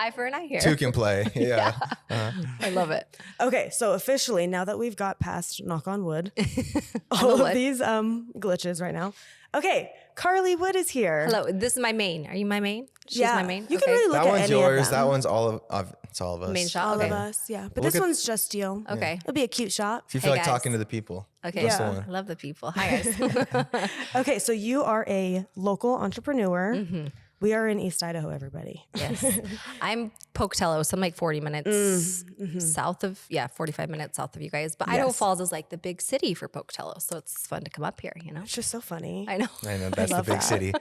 eye for an eye here. Two can play. Yeah. I love it. Okay, so officially, now that we've got past, knock on wood, all of these glitches right now. Okay, Carlie Wood is here. Hello, this is my main. Are you my main? She's my main? You can really look That at one's any yours. of them. That one's it's all of us. Main shot? All Okay. of us, yeah. But Look this at- one's just you. Okay. It'll be a cute shot. If you feel Hey, like guys. talking to the people. Okay. That's the Yeah. one. I love the people. Hi, guys. Okay, so you are a local entrepreneur. Mm-hmm. We are in East Idaho, everybody. Yes. I'm Pocatello, so I'm like 40 minutes south of, 45 minutes south of you guys. But Idaho Falls is like the big city for Pocatello. So it's fun to come up here, you know? It's just so funny. I know. I know. That's the big city.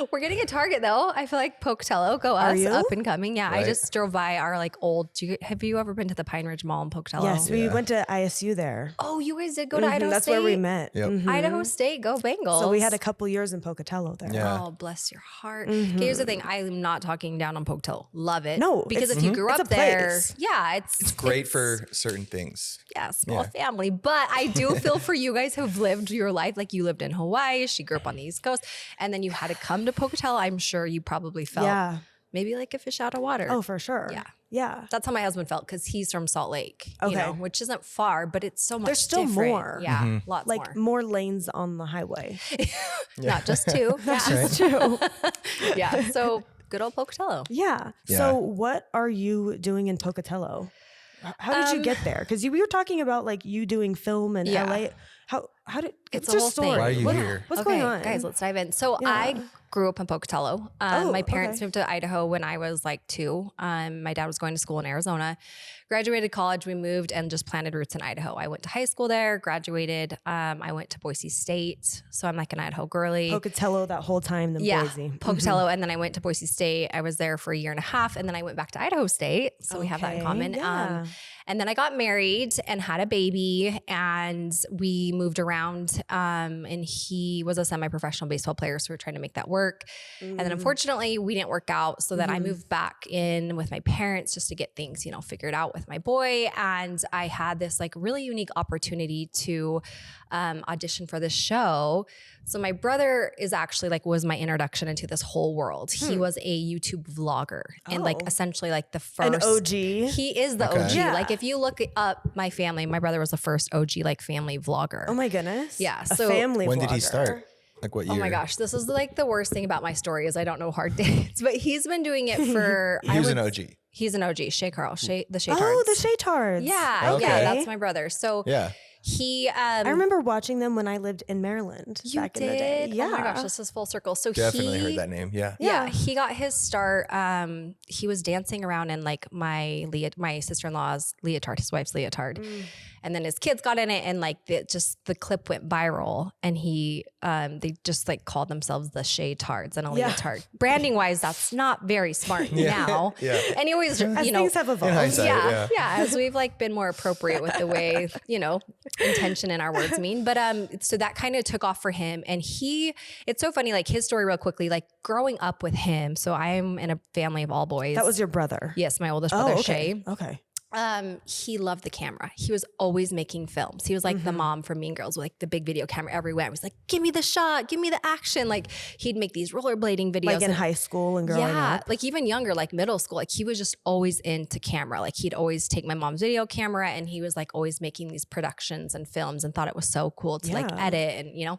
We're getting a Target though. I feel like Pocatello, go Are us, you? up and coming. Yeah, I Right. just drove by our like old, have you ever been to the Pine Ridge Mall in Pocatello? Yes, we went to ISU there. Oh, you guys did go to Idaho That's State? where we met. Yep. Idaho State, go Bengals. So we had a couple years in Pocatello there. Yeah. Oh, bless your heart. Okay, here's the thing. I'm not talking down on Pocatello. Love it. No, because it's- if you grew it's up a there, place. yeah, It's great for certain things. yeah, small family. But I do feel for you guys who've lived your life. Like you lived in Hawaii, she grew up on the East Coast, and then you had to come to Pocatello. I'm sure you probably felt Yeah. maybe like a fish out of water. Oh, for sure. Yeah. Yeah. That's how my husband felt because he's from Salt Lake, you Okay. know, which isn't far, but it's so much There's still different. more. Yeah, lots Like more. more lanes on the highway. Not just two. That's yeah. just true. Yeah. So good old Pocatello. Yeah. Yeah. So what are you doing in Pocatello? How did you get there? Because we were talking about like you doing film in Yeah. LA. How did It's what's a your whole story? thing. Why are you What- here? What's Okay, going on? guys, let's dive in. So Yeah. I grew up in Pocatello. My parents okay. moved to Idaho when I was like 2. My dad was going to school in Arizona. Graduated college, we moved and just planted roots in Idaho. I went to high school there, graduated. I went to Boise State. So I'm like an Idaho girly. Pocatello that whole time, then Yeah, Boise. Pocatello. And then I went to Boise State. I was there for a year and a half. And then I went back to Idaho State. So we have that in Okay, common. yeah. And then I got married and had a baby and we moved around. And he was a semi-professional baseball player. So we were trying to make that work. And then unfortunately we didn't work out. So then I moved back in with my parents just to get things, you know, figured out with my boy. And I had this like really unique opportunity to audition for this show. So my brother is actually like was my introduction into this whole world. He was a YouTube vlogger and like Oh. essentially like the first An OG. He is the Okay. OG. Yeah. Like if you look up my family, my brother was the first OG like family vlogger. Oh my goodness. Yeah, A so- family When did he vlogger. start? Like what year? Oh my gosh, this is like the worst thing about my story is I don't know hard dates, but he's been doing it for. He was an OG. He's an OG, Shay Carl, the Shay Oh, Tards. the Shaytards. Yeah, Okay. yeah, that's my brother. So Yeah. he, I remember watching them when I lived in Maryland you back did. in the day. Yeah. Oh my gosh, this is full circle. So Definitely he heard that name. Yeah. Yeah, Yeah. he got his start. He was dancing around in like my sister-in-law's leotard, his wife's leotard, and then his kids got in it, and like the clip went viral, and they just like called themselves the Shay Tards and a Yeah. leotard. Branding wise, that's not very smart now. Yeah. And he always, As you know, things have evolved. In hindsight, yeah, yeah. as we've like been more appropriate with the way, you know, intention in our words mean. But so that kind of took off for him. And it's so funny, like his story real quickly, like growing up with him. So I'm in a family of all boys. That was your brother. Yes, my oldest Oh, brother, okay. Shay. Okay. He loved the camera. He was always making films. He was like the mom from Mean Girls with like the big video camera everywhere. He was like, give me the shot, give me the action. Like he'd make these rollerblading videos. Like in and- high school and growing yeah, up. like even younger, like middle school, like he was just always into camera. Like he'd always take my mom's video camera and he was like always making these productions and films and thought it was so cool to like Yeah. edit and, you know.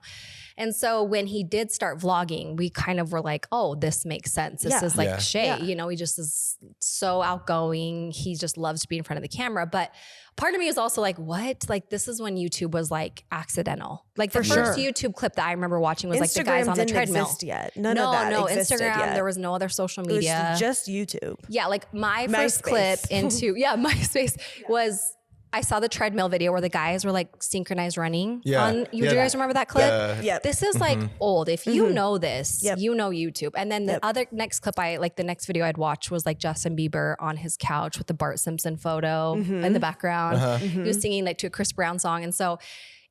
And so when he did start vlogging, we kind of were like, oh, this makes sense. This Yeah. is like Yeah. Shay, Yeah. you know, he just is so outgoing. He just loves to be in front of the camera. But part of me is also like, what? Like this is when YouTube was like accidental. Like the For first sure. YouTube clip that I remember watching was like the Instagram guys on the didn't treadmill. exist yet. None of that existed Instagram. yet. There was no other social It was media. just YouTube. Yeah, like my first MySpace. clip into MySpace was I saw the treadmill video where the guys were like synchronized running. Yeah. Do you Yeah. guys remember that clip? Yep. This is like old. If you know this, Yep. you know YouTube. And then the Yep. other next clip the next video I'd watch was like Justin Bieber on his couch with the Bart Simpson photo in the background. He was singing like to a Chris Brown song. And so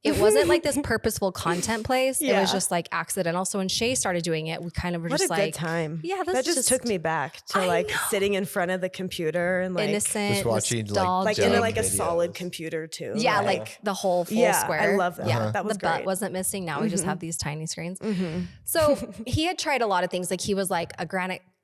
it wasn't like this purposeful content place. It was Yeah. just like accidental. So when Shay started doing it, we kind of were What just a like, good time. yeah, that that's just just- took me back to I like know. sitting in front of the computer and like innocent, Just watching, like, like nostalgic. in like a videos. solid computer too. Yeah, right? like the whole full yeah, square. I love that. Yeah, That was the great. butt wasn't missing. Now we just have these tiny screens. So he had tried a lot of things. Like he was like a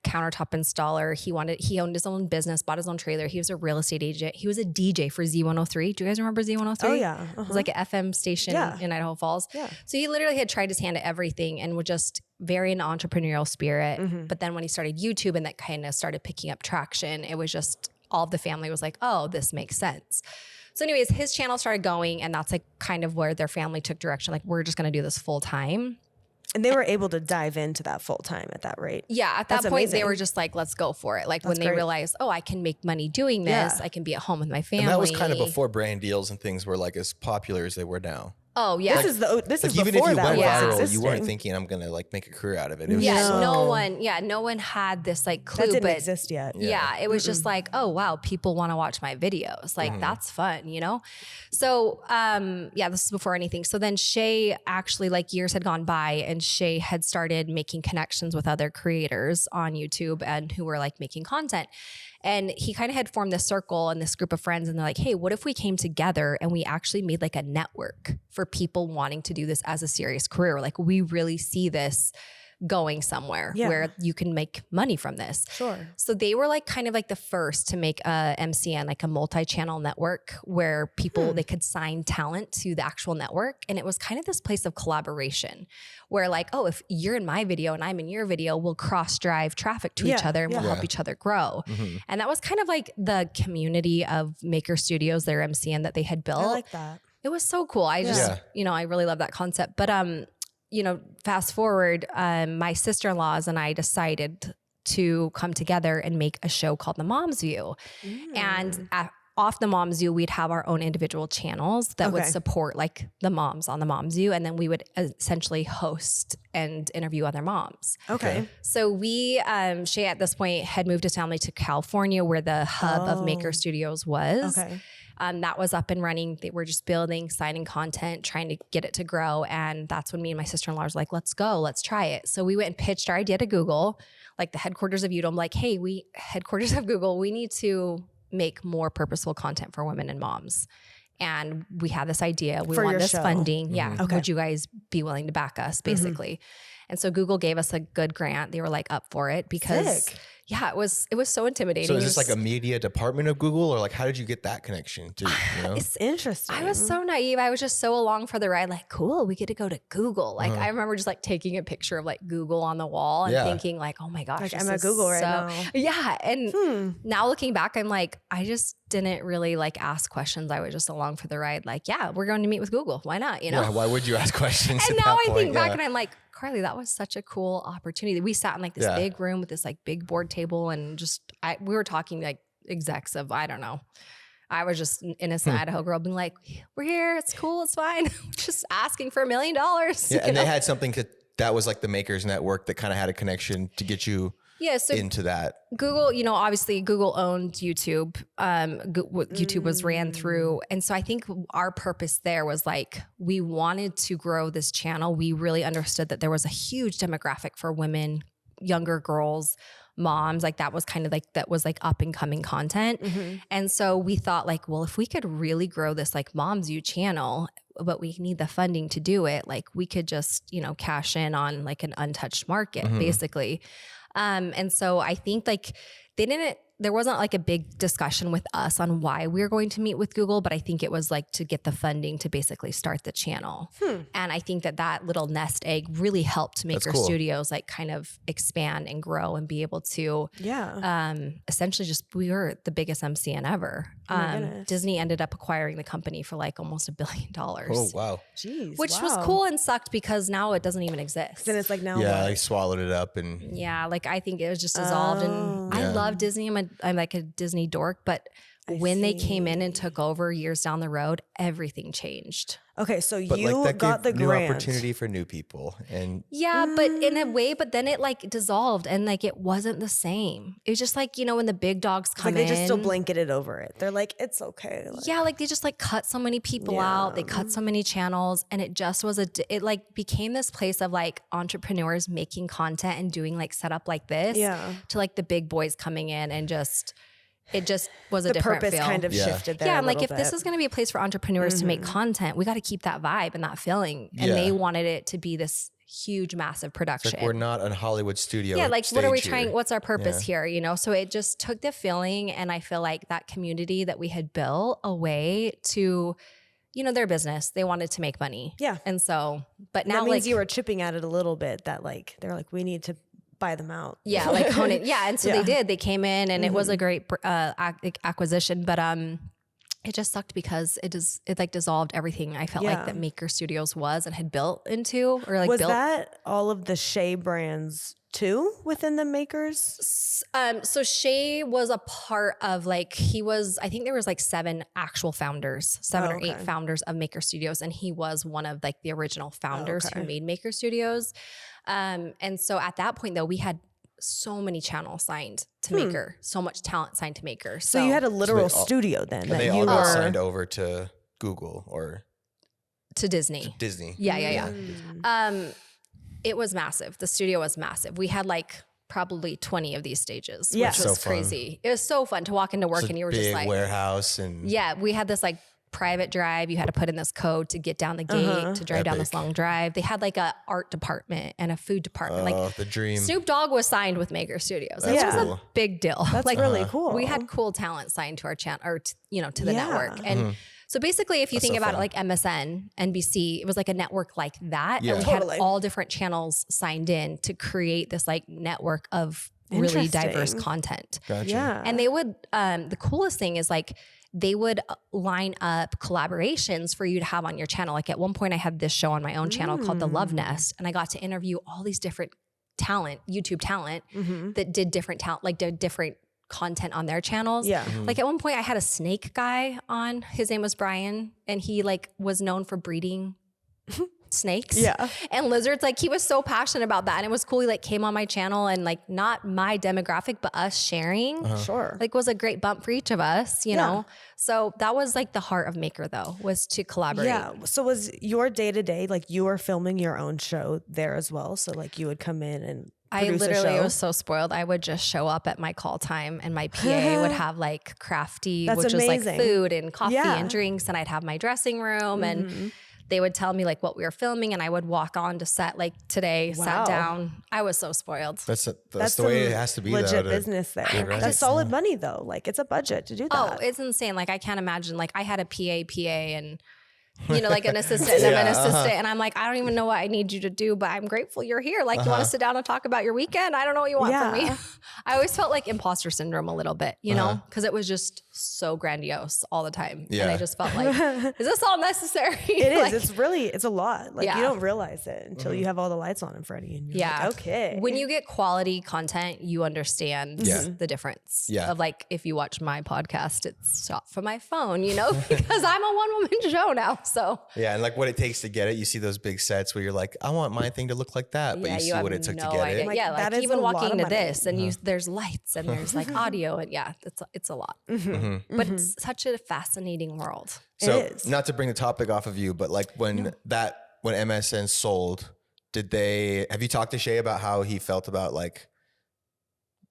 countertop installer. He owned his own business, bought his own trailer. He was a real estate agent. He was a DJ for Z103. Do you guys remember Z103? Oh yeah. It was like an FM station in Idaho Falls. Yeah. So he literally had tried his hand at everything and was just very an entrepreneurial spirit. But then when he started YouTube and that kind of started picking up traction, it was just all of the family was like, oh, this makes sense. So anyways, his channel started going, and that's like kind of where their family took direction. Like, we're just going to do this full time. And they were able to dive into that full time at that rate. Yeah. At that point, they were just like, let's go for it. Like, when they realized, oh, I can make money doing this. I can be at home with my family. And that was kind of before brand deals and things were like as popular as they were now. Oh yeah. This is even before if you that went viral, existing. you weren't thinking I'm gonna like make a career out of it. It was no one had this like clue. That didn't exist yet. Yeah, it was just like, oh wow, people want to watch my videos. Like that's fun, you know? So this is before anything. So then Shay actually, like, years had gone by and Shay had started making connections with other creators on YouTube and who were like making content. And he kind of had formed this circle and this group of friends, and they're like, hey, what if we came together and we actually made like a network for people wanting to do this as a serious career? Like, we really see this going somewhere where you can make money from this. Sure. So they were like kind of like the first to make a MCN, like a multi-channel network where people, they could sign talent to the actual network. And it was kind of this place of collaboration where like, oh, if you're in my video and I'm in your video, we'll cross drive traffic to each other and we'll help each other grow. And that was kind of like the community of Maker Studios, their MCN that they had built. I like that. It was so cool. I just, I really love that concept. But, fast forward, my sister-in-laws and I decided to come together and make a show called The Mom's View. And off The Mom's View, we'd have our own individual channels that would support like the moms on The Mom's View. And then we would essentially host and interview other moms. Okay. So we, Shay at this point had moved his family to California where the hub of Maker Studios was. Okay. That was up and running. They were just building, signing content, trying to get it to grow. And that's when me and my sister-in-law was like, let's go, let's try it. So we went and pitched our idea to Google, like the headquarters of Udemy, like, hey, headquarters of Google, we need to make more purposeful content for women and moms. And we had this idea. We want this funding. Yeah. Okay. Would you guys be willing to back us, basically? And so Google gave us a good grant. They were like up for it because it was so intimidating. So is this like a media department of Google, or like how did you get that connection to, It's interesting. I was so naive. I was just so along for the ride. Like, cool, we get to go to Google. Like, I remember just like taking a picture of like Google on the wall and thinking like, oh my gosh, like, I'm at Google right now. Yeah. And now looking back, I'm like, I just didn't really like ask questions. I was just along for the ride. Like, yeah, we're going to meet with Google. Why not? You know? Yeah, why would you ask questions? And now I think back and I'm like, Carlie, that was such a cool opportunity. We sat in like this big room with this like big board table and just, we were talking like execs of, I don't know. I was just an innocent Idaho girl being like, we're here. It's cool. It's fine. Just asking for $1 million. Yeah. And they had something that was like the Makers Network that kind of had a connection to get you into that. Google, obviously Google owned YouTube. YouTube was ran through. And so I think our purpose there was like, we wanted to grow this channel. We really understood that there was a huge demographic for women, younger girls, moms, like that was kind of like, that was like up and coming content. And so we thought like, well, if we could really grow this like Mom's View channel, but we need the funding to do it, like we could just, cash in on like an untouched market basically. And so I think like there wasn't like a big discussion with us on why we were going to meet with Google, but I think it was like to get the funding to basically start the channel. And I think that little nest egg really helped Maker Studios like kind of expand and grow and be able to, essentially just, we were the biggest MCN ever. Disney ended up acquiring the company for like almost $1 billion. Oh, wow. Jeez. Which was cool and sucked because now it doesn't even exist. Then it's like now. Yeah, they swallowed it up and. Yeah, like I think it was just dissolved. And I love Disney. I'm like a Disney dork, but when they came in and took over years down the road, everything changed. Okay, so but you like got the new grant. opportunity for new people, and but in a way, but then it like dissolved and like it wasn't the same. It was just like when the big dogs come like they in, just still blanketed over it. They're like, it's okay. Like, like they just like cut so many people out. They cut so many channels, and it just was it like became this place of like entrepreneurs making content and doing like setup like this to like the big boys coming in and just. It just was a different purpose feel. kind of shifted there. Yeah, I'm like, if this is going to be a place for entrepreneurs to make content, we got to keep that vibe and that feeling. And they wanted it to be this huge, massive production. Like we're not a Hollywood studio. Yeah, like what are we here. trying? What's our purpose here? You know, so it just took the feeling, and I feel like that community that we had built away to, you know, their business. They wanted to make money. Yeah, and so, but now that means like you were chipping at it a little bit. That like they're like, we need to buy them out. Yeah, like hone it. Yeah, and so they did. They came in, and it was a great acquisition, but it just sucked because it like dissolved everything I felt like that Maker Studios was and had built into, or like was built. that all of the Shea brands too within the Makers? So Shea was a part of like, I think there was like 7 actual founders, 7 or 8 founders of Maker Studios. And he was one of like the original founders who made Maker Studios. And so at that point though, we had so many channels signed to Maker, so much talent signed to Maker. So you had a literal studio then. And they all got signed over to Google or to Disney. Yeah. It was massive. The studio was massive. We had like probably 20 of these stages, which was so crazy. It was so fun to walk into work and you were just like warehouse and we had this like private drive. You had to put in this code to get down the gate to drive down this long drive. They had like a art department and a food department. Like the dream. Snoop Dogg was signed with Maker Studios. That was a big deal. That's like really cool. We had cool talent signed to our channel or to the network. And so basically if you think about it like MSN, NBC, it was like a network like that. And we had all different channels signed in to create this like network of really diverse content. Gotcha. Yeah. And they would, the coolest thing is like, they would line up collaborations for you to have on your channel. Like at one point I had this show on my own channel called The Love Nest. And I got to interview all these different YouTube talent that did different talent, like did different content on their channels. Yeah. Like at one point I had a snake guy on, his name was Brian, and he like was known for breeding snakes and lizards. Like he was so passionate about that, and it was cool. He like came on my channel, and like not my demographic, but us sharing like was a great bump for each of us, you know? So that was like the heart of Maker though, was to collaborate. Yeah. So was your day-to-day, like you were filming your own show there as well? So like you would come in and I literally was so spoiled. I would just show up at my call time and my PA would have like crafty, which was like food and coffee and drinks. And I'd have my dressing room and they would tell me like what we were filming, and I would walk on to set like today, sat down. I was so spoiled. That's the way it has to be. Legit business there. That's solid money though. Like it's a budget to do that. Oh, it's insane. Like I can't imagine. Like I had a PA and you know, like an assistant and an assistant. And I'm like, I don't even know what I need you to do, but I'm grateful you're here. Like, you want to sit down and talk about your weekend? I don't know what you want from me. I always felt like imposter syndrome a little bit, you know, because it was just so grandiose all the time. Yeah. And I just felt like, is this all necessary? It is. It's a lot. Like you don't realize it until you have all the lights on in front of you. And you're like, okay. When you get quality content, you understand the difference of like, if you watch my podcast, it's shot from my phone, you know, because I'm a one-woman show now. So and like what it takes to get it, you see those big sets where you're like, I want my thing to look like that, but you see what it took to get it. Like, like even walking into this, and there's lights and there's like audio, and it's a lot. But it's such a fascinating world. So not to bring the topic off of you, but like when MSN sold, have you talked to Shea about how he felt about like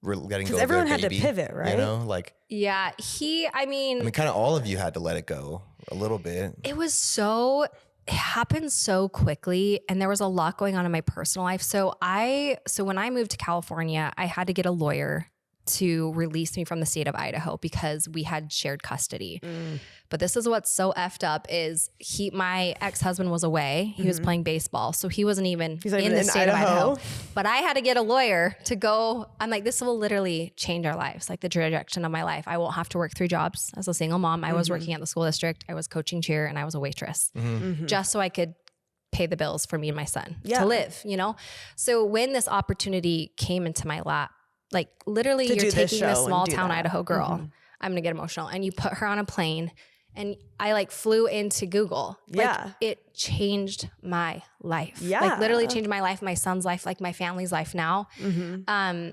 letting go of their everyone had baby, to pivot, right? You know, like I mean, kind of all of you had to let it go a little bit. It happened so quickly, and there was a lot going on in my personal life. So when I moved to California, I had to get a lawyer to release me from the state of Idaho because we had shared custody. But this is what's so effed up is my ex-husband was away. He was playing baseball. So he wasn't even in the state of Idaho. But I had to get a lawyer to go. I'm like, this will literally change our lives, like the direction of my life. I won't have to work 3 jobs as a single mom. I was working at the school district. I was coaching cheer, and I was a waitress just so I could pay the bills for me and my son to live, you know? So when this opportunity came into my lap, like literally you're taking this small town Idaho girl, I'm gonna get emotional, and you put her on a plane, and I like flew into Google. Like it changed my life. Like literally changed my life, my son's life, like my family's life now.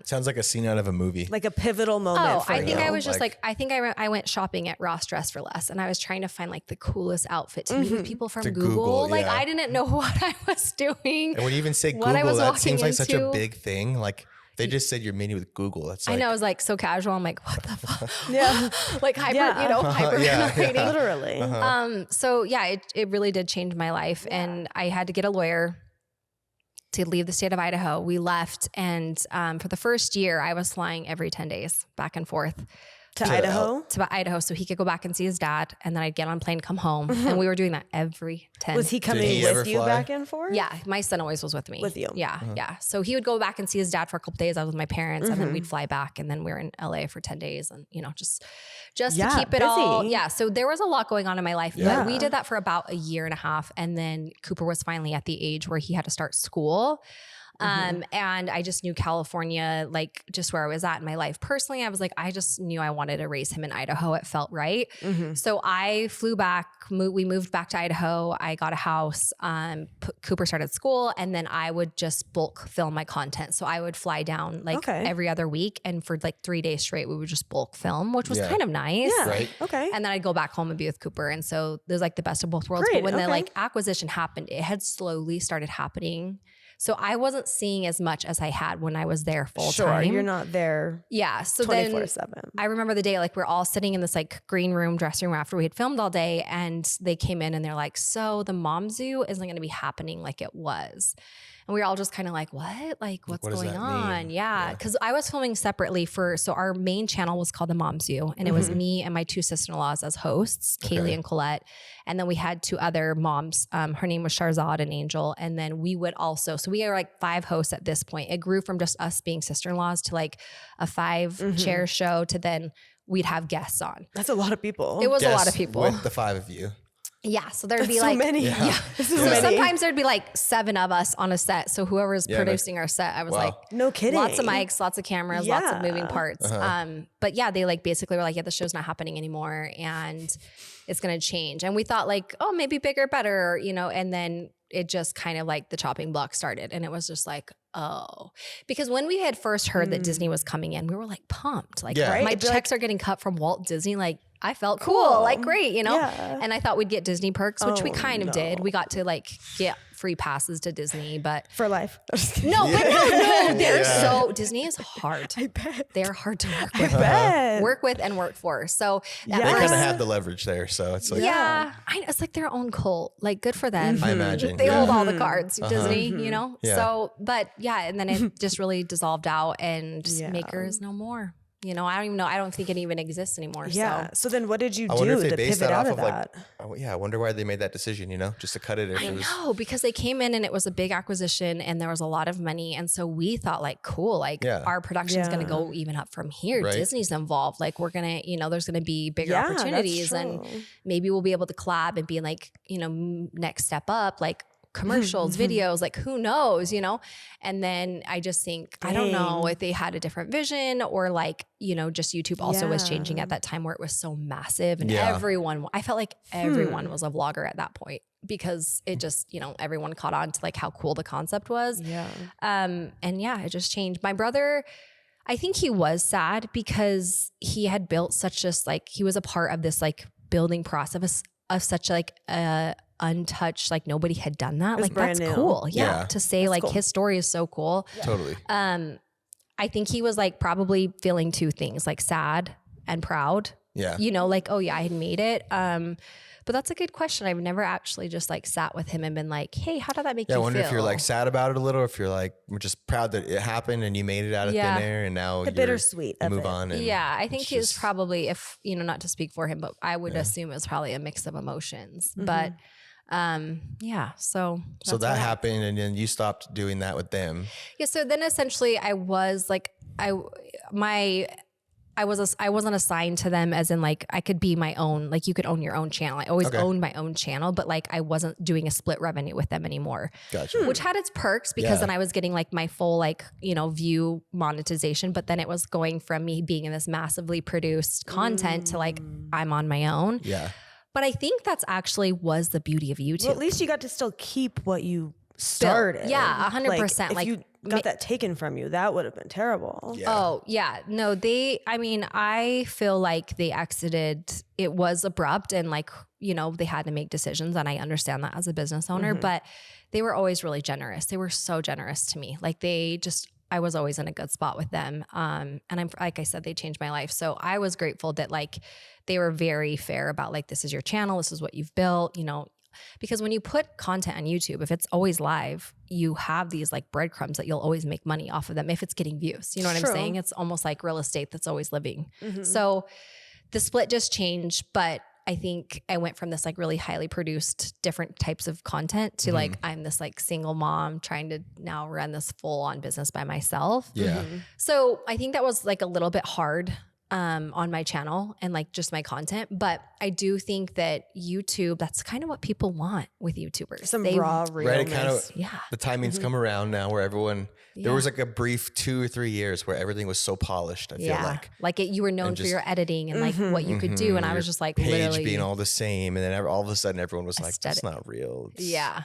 Sounds like a scene out of a movie. Like a pivotal moment for I think I was just like I went shopping at Ross Dress for Less, and I was trying to find like the coolest outfit to meet with people from Google. Like I didn't know what I was doing. And when you even say Google, that seems like such a big thing. Like they just said you're meeting with Google. That's like, I know, it was like so casual. I'm like, what the fuck? Like hyper literally. So it really did change my life, and I had to get a lawyer to leave the state of Idaho. We left, and for the first year, I was flying every 10 days back and forth. To Idaho? To Idaho, so he could go back and see his dad, and then I'd get on a plane, come home, and we were doing that every 10. Was he coming with you back and forth? Yeah, my son always was with me. With you? Yeah, yeah. So he would go back and see his dad for a couple days. I was with my parents, and then we'd fly back, and then we were in LA for 10 days, and just to keep it all. Yeah. So there was a lot going on in my life, but we did that for about a year and a half, and then Cooper was finally at the age where he had to start school. And I just knew California, like just where I was at in my life personally. I was like, I just knew I wanted to raise him in Idaho. It felt right. So I flew back, we moved back to Idaho. I got a house, Cooper started school, and then I would just bulk film my content. So I would fly down like every other week, and for like 3 days straight, we would just bulk film, which was kind of nice. Yeah. Right. Okay. And then I'd go back home and be with Cooper. And so there's like the best of both worlds. Great. But when the like acquisition happened, it had slowly started happening. So I wasn't seeing as much as I had when I was there full time. Sure, you're not there. Yeah. So 24/7. Then I remember the day, like we're all sitting in this like green room, dressing room after we had filmed all day, and they came in and they're like, so the mom zoo isn't going to be happening like it was. And we were all just kind of like, what? Like, what's going on? Yeah. Because I was filming separately so our main channel was called The Mom Zoo. And it was me and my two sister-in-laws as hosts, Kaylee and Colette. And then we had two other moms. Her name was Sharzad and Angel. And then we would also, so we are like 5 hosts at this point. It grew from just us being sister-in-laws to like a 5-chair show to then we'd have guests on. That's a lot of people. It was a lot of people. With the 5 of you. Yeah, so there'd be so like many. Yeah. So sometimes there'd be like 7 of us on a set. So whoever's producing our set, I was like, no kidding. Lots of mics, lots of cameras, lots of moving parts. But yeah, they like basically were like, yeah, the show's not happening anymore, and it's gonna change. And we thought like, oh, maybe bigger, better, and then it just kind of like the chopping block started, and it was just like, oh, because when we had first heard that Disney was coming in, we were like pumped, like my checks are getting cut from Walt Disney, like I felt cool, like great, and I thought we'd get Disney perks, which we kind of did. We got to like get free passes to Disney, but for life. No, they're so Disney is hard. I bet they're hard to work with and work for. So they kind of have the leverage there, so it's like it's like their own cult. Like good for them. I imagine they hold all the cards. Disney, So, but and then it just really dissolved out, and Maker is no more. I don't even know. I don't think it even exists anymore. Yeah. So then what did you do to pivot out of that? I wonder why they made that decision, just to cut it. I know, because they came in and it was a big acquisition and there was a lot of money. And so we thought like, cool, like our production's going to go even up from here. Right. Disney's involved. Like we're going to, there's going to be bigger opportunities, and maybe we'll be able to collab and be like, next step up, like commercials, videos, like who knows, and then I just think, I don't know if they had a different vision, or like, just YouTube also was changing at that time where it was so massive, and I felt like everyone was a vlogger at that point, because it just, everyone caught on to like how cool the concept was. It just changed. My brother, I think he was sad because he had built such just like, he was a part of this like building process of such like untouched, like nobody had done that. Like that's cool. Yeah. To say that's like cool. His story is so cool. Totally. I think he was like probably feeling 2 things, like sad and proud. Yeah. Like, oh yeah, I had made it. But that's a good question. I've never actually just like sat with him and been like, hey, how did that make you feel? I wonder if you're like sad about it a little, or if you're like, we're just proud that it happened and you made it out of thin air, and now the bittersweet you move on. And I think he was probably, if, not to speak for him, but I would assume it was probably a mix of emotions. But so that happened, and then you stopped doing that with them. Yeah. So then essentially I was like, I wasn't assigned to them as in like I could be my own, like you could own your own channel. I always owned my own channel, but like I wasn't doing a split revenue with them anymore. Gotcha. Which had its perks, because then I was getting like my full like, view monetization, but then it was going from me being in this massively produced content to like I'm on my own. Yeah. But I think that's actually was the beauty of YouTube. Well, at least you got to still keep what you started. Yeah, 100%. If you got that taken from you, that would have been terrible. Yeah. Oh, yeah. No, I feel like they exited, it was abrupt, and like, they had to make decisions, and I understand that as a business owner, but they were always really generous. They were so generous to me. Like I was always in a good spot with them. And I'm, like I said, they changed my life. So I was grateful that like, they were very fair about like, this is your channel. This is what you've built, because when you put content on YouTube, if it's always live, you have these like breadcrumbs that you'll always make money off of them if it's getting views. You know what I'm saying? It's almost like real estate that's always living. So the split just changed, but I think I went from this like really highly produced different types of content to like, I'm this like single mom trying to now run this full on business by myself. Yeah. So I think that was like a little bit hard on my channel and like just my content. But I do think that YouTube, that's kind of what people want with YouTubers. Some raw realness. Right, it kind of, Yeah. the timing's come around now where everyone, there was like a brief 2 or 3 years where everything was so polished, I feel like. You were known for your editing and like what you could do. And I was just like page literally being all the same. And then all of a sudden everyone was like, that's not real. Yeah.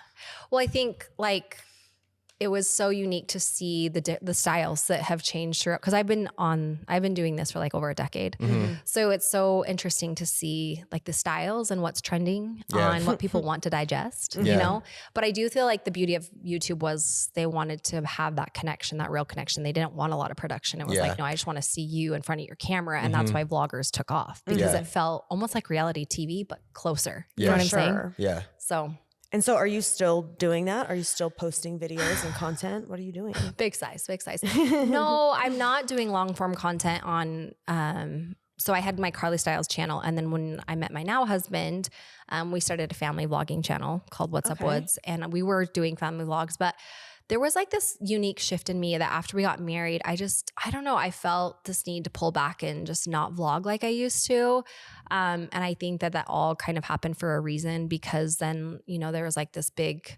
Well, I think like it was so unique to see the styles that have changed throughout, because I've been doing this for like over a decade. So it's so interesting to see like the styles and what's trending on what people want to digest, you know? But I do feel like the beauty of YouTube was they wanted to have that connection, that real connection. They didn't want a lot of production. It was like, no, I just want to see you in front of your camera. And that's why vloggers took off, because it felt almost like reality TV, but closer. You know what I'm saying? Yeah. And so are you still doing that? Are you still posting videos and content? What are you doing? Big size. No, I'm not doing long form content on, so I had my Carlie Styles channel. And then when I met my now husband, we started a family vlogging channel called What's Up Woods. And we were doing family vlogs, but there was like this unique shift in me that after we got married, I don't know, I felt this need to pull back and just not vlog like I used to. And I think that all kind of happened for a reason, because then, you know, there was like this big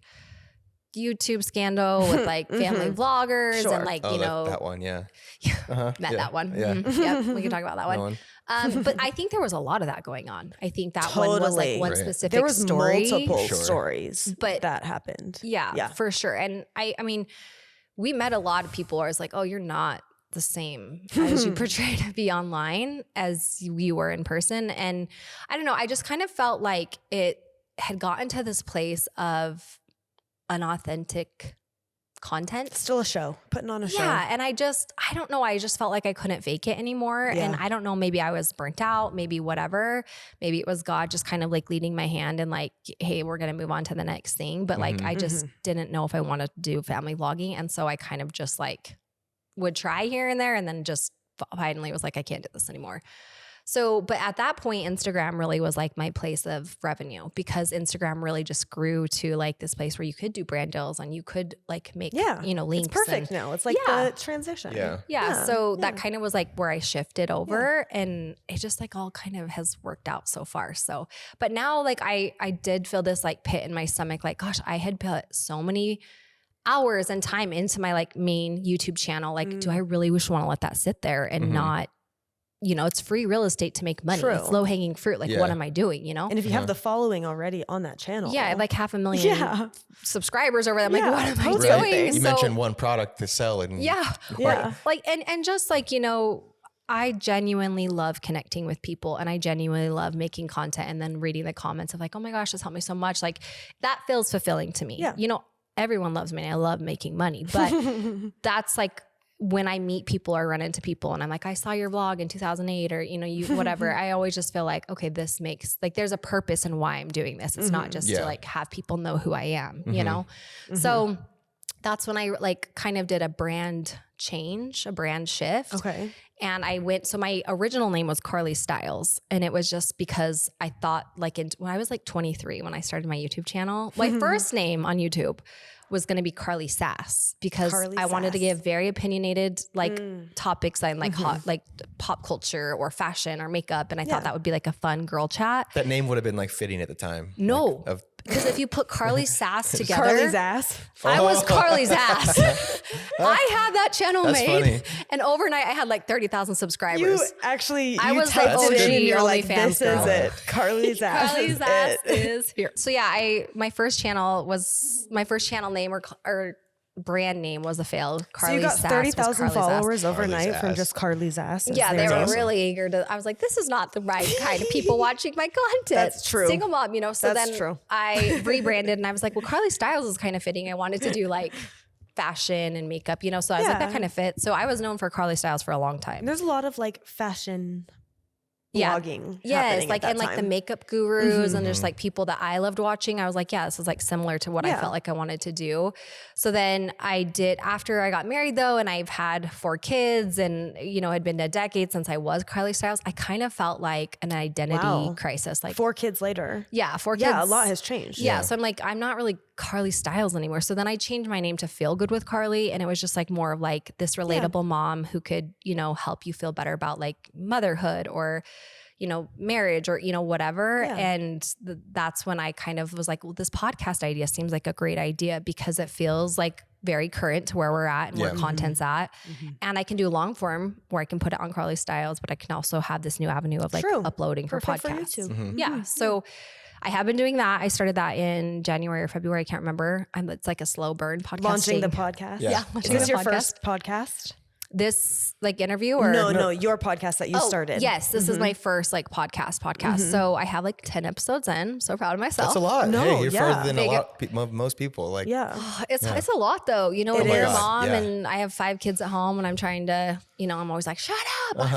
YouTube scandal with like family vloggers and like, you know. That one, that one. Yeah, we can talk about that one. But I think there was a lot of that going on. I think that one was like one specific there was story. multiple stories but that happened. Yeah, for sure. And I mean, we met a lot of people where it's like, oh, you're not the same as you portray to be online as you were in person. And I don't know, I just kind of felt like it had gotten to this place of unauthentic content. Still a show, putting on a show. Yeah. And I don't know. I just felt like I couldn't fake it anymore. Yeah. And I don't know, maybe I was burnt out, maybe whatever. Maybe it was God just kind of like leading my hand and like, hey, we're going to move on to the next thing. But like, I just didn't know if I wanted to do family vlogging. And so I kind of just like would try here and there, and then just finally was like, I can't do this anymore. So, but at that point, Instagram really was like my place of revenue, because Instagram really just grew to like this place where you could do brand deals and you could like make, you know, links. It's perfect now. It's like the transition. So that kind of was like where I shifted over, and it just like all kind of has worked out so far. So, but now like I did feel this like pit in my stomach, like, gosh, I had put so many hours and time into my like main YouTube channel. Like, do I really want to let that sit there and not, you know, it's free real estate to make money. It's low hanging fruit. Like, what am I doing? You know? And if you have the following already on that channel. Yeah. Like 500,000 subscribers over there. I'm like, what am I doing? You mentioned one product to sell. And like, and just like, you know, I genuinely love connecting with people, and I genuinely love making content and then reading the comments of like, oh my gosh, this helped me so much. Like that feels fulfilling to me. You know, everyone loves me and I love making money, but that's like when I meet people or run into people and I'm like, I saw your vlog in 2008 or, you know, you, whatever. I always just feel like, okay, this makes like, there's a purpose in why I'm doing this. It's not just to like have people know who I am, you know? So that's when I like kind of did a brand change, a brand shift. Okay. And I went, so my original name was Carlie Styles. And it was just because I thought like when I was like 23, when I started my YouTube channel, my first name on YouTube was going to be Carlie Sass, because I wanted to give very opinionated like topics on like hot, like pop culture or fashion or makeup. And I thought that would be like a fun girl chat. That name would have been like fitting at the time. No. Like, because if you put Carlie Sass together. Carlie's ass. I was Carlie's ass. I had that channel made. Funny. And overnight I had like 30,000 subscribers. I was like, OG you're like, this is it. Carlie's ass. Carlie's ass is here. So yeah, my first channel name or brand name was a failed. Carlie Sass. So you got 30,000 followers overnight from just Carlie's ass. Yeah, they were really eager to. I was like, this is not the right kind of people watching my content. That's true. Single mom, you know. So then I rebranded and I was like, well, Carlie Styles is kind of fitting. I wanted to do like fashion and makeup, you know. So I was like, that kind of fits. So I was known for Carlie Styles for a long time. There's a lot of like fashion blogging. Yes, like, and time. like the makeup gurus and just like people that I loved watching. I was like, yeah, this is like similar to what I felt like I wanted to do. So then I did, after I got married though, and I've had 4 kids and, you know, had been a decade since I was Carlie Styles, I kind of felt like an identity crisis. Like 4 kids later. Yeah, 4 kids. Yeah, a lot has changed. Yeah. So I'm like, I'm not really Carlie Styles anymore. So then I changed my name to Feel Good with Carlie. And it was just like more of like this relatable mom who could, you know, help you feel better about like motherhood or, you know, marriage or, you know, whatever. Yeah. And that's when I kind of was like, well, this podcast idea seems like a great idea because it feels like very current to where we're at and where content's at. And I can do long form where I can put it on Carlie Styles, but I can also have this new avenue of like uploading for podcasts. For YouTube. Yeah. So I have been doing that. I started that in January or February. I can't remember. It's like a slow burn podcasting. Launching the podcast. Yeah. Is this your first podcast? This like interview or no, your podcast that you started. Yes, this is my first like podcast. So I have like 10 episodes in. So proud of myself. That's a lot. No, hey, you're yeah. further than most people. Like, It's a lot though. You know, when It you're a is. mom Yeah. and I have 5 kids at home and I'm trying to, you know, I'm always like, shut up.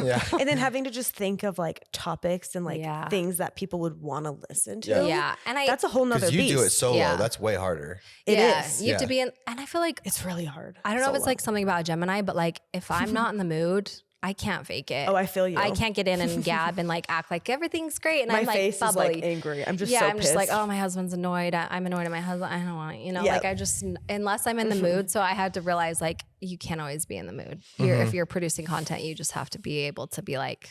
yeah. And then having to just think of like topics and like Yeah. things that people would want to listen to. Yeah. And That's a whole nother Because you beast. do it solo. Yeah. That's way harder. It yeah, is. You have to Yeah. be in, and I feel like, It's really hard. I don't know if it's Solo. like something about Gemini, but like if I'm not in the mood, I can't fake it. Oh, I feel you. I can't get in and gab and like act like everything's great. And My I'm like face bubbly. is like angry. I'm just yeah, so I'm just like, pissed. oh, my husband's annoyed. I'm annoyed at my husband. I don't want to, you know, Yeah. like I just, unless I'm in the mood. So I had to realize like, you can't always be in the mood. If you're producing content, you just have to be able to be like,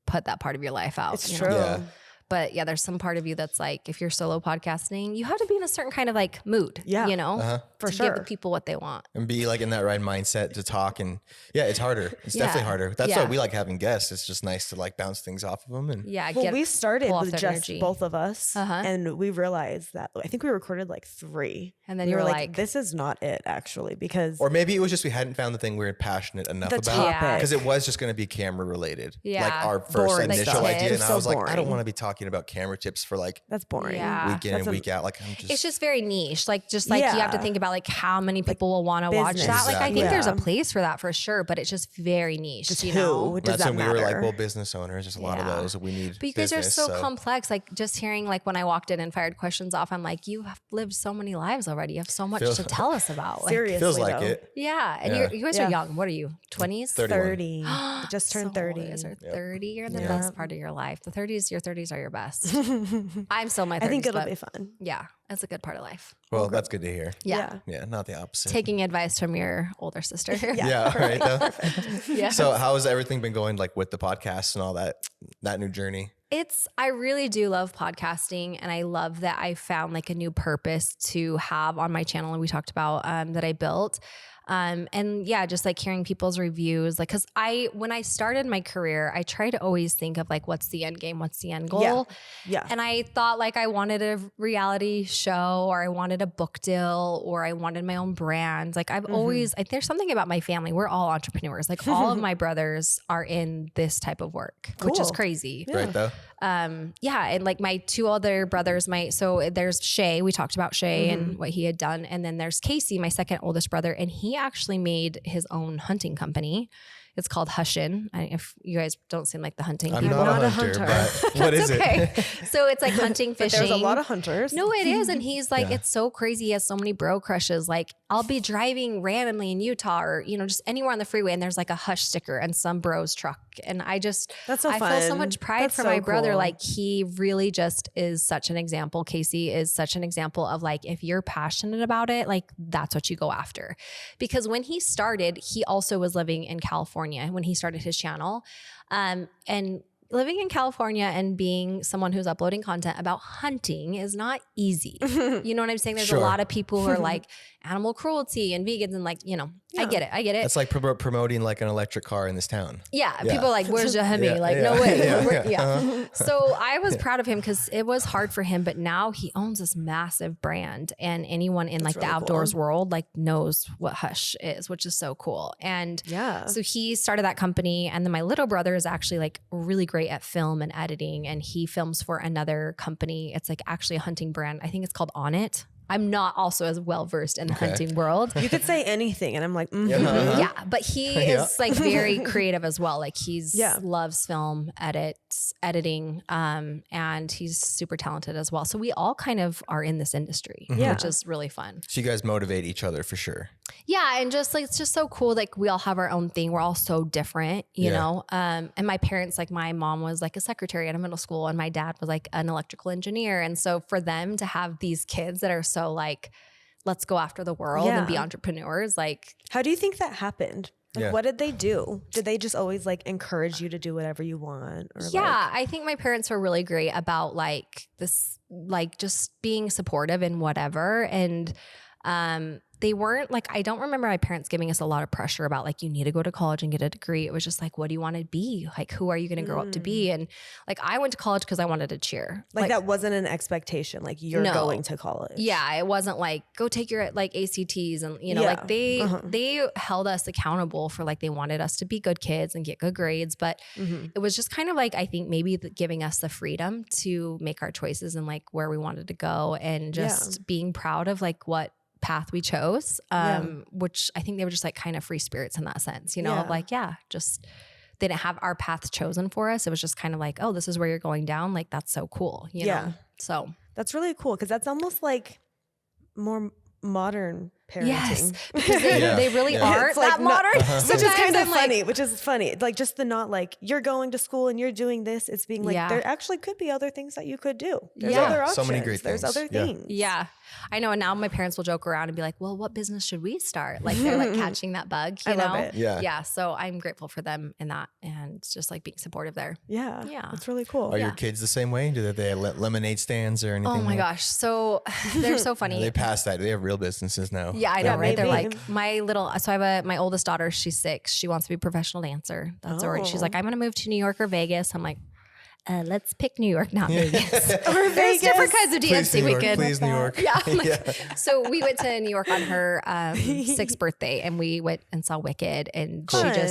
put that part of your life out. It's you true. know? Yeah. But yeah, there's some part of you that's like, if you're solo podcasting, you have to be in a certain kind of like mood, Yeah. you know, For to sure. give the people what they want. And be like in that right mindset to talk. And yeah, it's harder. It's definitely harder. That's why we like having guests. It's just nice to like bounce things off of them. And Yeah. Well, we started pull off with their just energy. both of us, and we realized that I think we recorded like 3, And then we you were were like, like- "This is not it, actually," because or maybe it was just we hadn't found the thing we were passionate enough the about. topic. Because it was just going to be camera related. Yeah. Like our first Boring initial stuff. idea. It's And so I was like, I boring. don't want to be talking about camera tips for like that's boring. Yeah. week in and week out. Like I'm just. It's just very niche. Like, just like you have to Yeah. think about like how many people will want to watch business. that. Like, I think Exactly. there's a Yeah. place for that for sure, but it's just very niche, Just you who? know? Does that's that when we were like, matter? well, business owners, just a lot of Yeah. those. We need But you guys business, are so complex. Like just hearing like when I walked in and fired questions off, I'm like, you have lived so many lives already. You have so much Feels- to tell us about. Like, Seriously, Feels like though. it. yeah. And Yeah. you guys Yeah. are young. What are you? 20s? 31. 30. I just turned 30. You guys are 30. You're in the Yeah. best part of your life. Your 30s are your best. I'm still in my 30s. I think it'll but be fun. yeah, it's a good part of life. Well, that's good to hear. Yeah. Yeah, not the opposite. Taking advice from your older sister. yeah, right. though. yeah. So how has everything been going like with the podcast and all that new journey? I really do love podcasting, and I love that I found like a new purpose to have on my channel. And we talked about that I built. And yeah, just like hearing people's reviews, like, cause when I started my career, I try to always think of like, what's the end game? What's the end goal? Yeah. And I thought like I wanted a reality show, or I wanted a book deal, or I wanted my own brand. Like I've always, there's something about my family. We're all entrepreneurs. Like all of my brothers are in this type of work, which is Cool. crazy. Right though. Yeah. And like my 2 other brothers, so there's Shay, we talked about Shay and what he had done. And then there's Casey, my second oldest brother. And he actually made his own hunting company. It's called Hushin. If you guys don't seem like the hunting I'm people. not a hunter. but what is okay. it? So it's like hunting, fishing. There's a lot of hunters. No, it is. And he's like, Yeah. it's so crazy. He has so many bro crushes. Like I'll be driving randomly in Utah or, you know, just anywhere on the freeway, and there's like a Hush sticker and some bro's truck. And That's so I feel so fun. much pride That's for so my brother. cool. Like he really just is such an example. Casey is such an example of like, if you're passionate about it, like that's what you go after. Because when he started, he also was living in California when he started his channel. And living in California and being someone who's uploading content about hunting is not easy. You know what I'm saying? There's Sure. a lot of people who are like animal cruelty and vegans and like, you know, I get it. That's like promoting like an electric car in this town. Yeah, people are like, where's your Hemi? Yeah, Like, yeah, no way. yeah, Yeah. So I was proud of him because it was hard for him, but now he owns this massive brand, and anyone in like the really outdoors cool. world like knows what Hush is, which is so cool. And Yeah. so he started that company, and then my little brother is actually like really great at film and editing, and he films for another company. It's like actually a hunting brand. I think it's called On It. I'm not also as well versed in the hunting world. You could say anything, and I'm like, yeah, but he is like very creative as well. Like loves film, editing, and he's super talented as well. So we all kind of are in this industry, which is really fun. So you guys motivate each other for sure. Yeah, and just like it's just so cool. Like we all have our own thing. We're all so different, you know. And my parents, like my mom was like a secretary at a middle school, and my dad was like an electrical engineer. And so for them to have these kids that are so like, let's go after the world and be entrepreneurs. Like, how do you think that happened? Like, what did they do? Did they just always like encourage you to do whatever you want? Or I think my parents were really great about like this, like just being supportive in whatever. And they weren't like, I don't remember my parents giving us a lot of pressure about like, you need to go to college and get a degree. It was just like, what do you want to be? Like, who are you going to grow up to be? And like, I went to college because I wanted to cheer. Like that wasn't an expectation. Like you're going to college. Yeah. It wasn't like, go take your like ACTs and you know, like they held us accountable for like, they wanted us to be good kids and get good grades. But it was just kind of like, I think maybe giving us the freedom to make our choices and like where we wanted to go and just being proud of like what path we chose, which I think they were just like kind of free spirits in that sense, you know, of like, just they didn't have our path chosen for us. It was just kind of like, oh, this is where you're going down. Like, that's so cool. You know? So that's really cool. Cause that's almost like more modern parenting. Yes, because they really aren't like that modern. Which is kind of funny, which is funny. Like just the not like you're going to school and you're doing this. It's being like, there actually could be other things that you could do. There's other options. So many great things. There's other things. Yeah. I know. And now my parents will joke around and be like, well, what business should we start? Like they're like catching that bug, you know? Love it. Yeah. So I'm grateful for them in that and just like being supportive there. Yeah. That's really cool. Are your kids the same way? Do they have lemonade stands or anything? Oh my gosh. So they're so funny. They passed that. They have real businesses now. Yeah, I know, right? They're like my oldest daughter, she's 6. She wants to be a professional dancer. That's already, she's like, I'm going to move to New York or Vegas. I'm like, let's pick New York, not Vegas. Or Vegas. There's different kinds of dancing we could. Please, New York. Yeah. So we went to New York on her 6th birthday and we went and saw Wicked and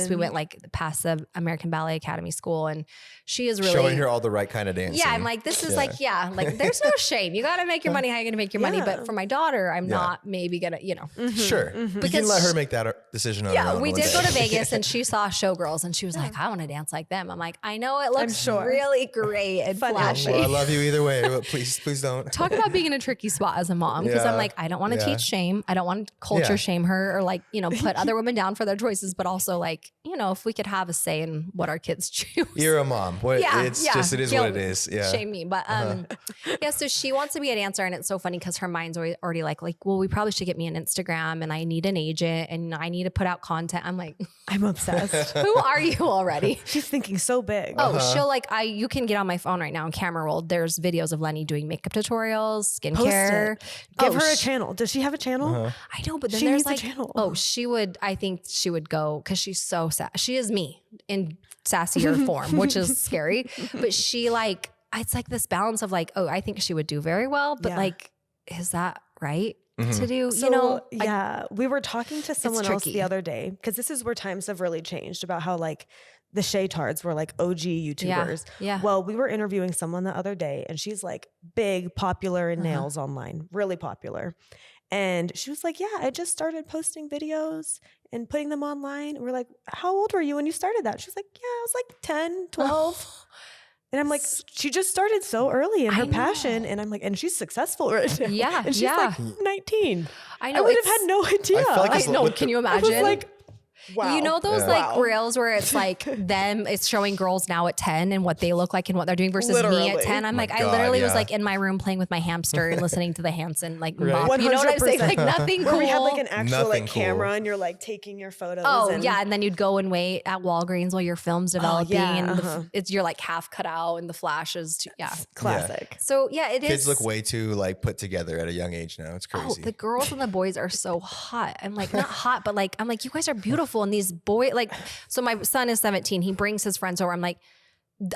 we went like past the American Ballet Academy school and she is really showing her all the right kind of dancing. Yeah. I'm like, this is like there's no shame. You got to make your money how you're going to make your money. But for my daughter, I'm not maybe going to, you know. Sure. Because you can let her make that decision on her own. We did go to Vegas and she saw Showgirls and she was like, I want to dance like them. I'm like, I know it looks really great and flashy. Well, I love you either way, but please don't. Talk about being in a tricky spot as a mom because I'm like, I don't want to teach shame. I don't want to culture shame her or like, you know, put other women down for their choices, but also like, you know, if we could have a say in what our kids choose. You're a mom. It is what it is. Yeah. Shame me. But so she wants to be a dancer and it's so funny because her mind's already like, well, we probably should get me an Instagram and I need an agent and I need to put out content. I'm like, I'm obsessed. Who are you already? She's thinking so big. Oh, she'll like, you can get on my phone right now and camera roll. There's videos of Lenny doing makeup tutorials, skincare. Give her a channel. Does she have a channel? I know, but then she there's needs like, a channel. I think she would go because she's so sad. She is me in sassier form, which is scary. But she like, it's like this balance of like, I think she would do very well, but like, is that right? To do, so, you know? We were talking to someone else the other day because this is where times have really changed about how like the Shaytards were like OG YouTubers. Yeah. Well, we were interviewing someone the other day and she's like big, popular in nails online, really popular. And she was like, I just started posting videos and putting them online. We're like, how old were you when you started that? She's like, I was like 10, 12. And I'm like, she just started so early in her passion. And I'm like, and she's successful right now. Yeah. And she's like 19. I know. I would have had no idea. I feel like can you imagine? I was like, wow. You know those like reels where it's like them, it's showing girls now at 10 and what they look like and what they're doing versus me at 10. I'm like, I literally was like in my room playing with my hamster and listening to the Hanson like mop. You know what I'm saying? Like nothing cool. Where we had like an actual like camera and you're like taking your photos. And then you'd go and wait at Walgreens while your film's developing and you're like half cut out and the flashes. Classic. So it is. Kids look way too like put together at a young age now. It's crazy. The girls and the boys are so hot. I'm like, not hot, but like, I'm like, you guys are beautiful. And these boys, like, so my son is 17. He brings his friends over. I'm like,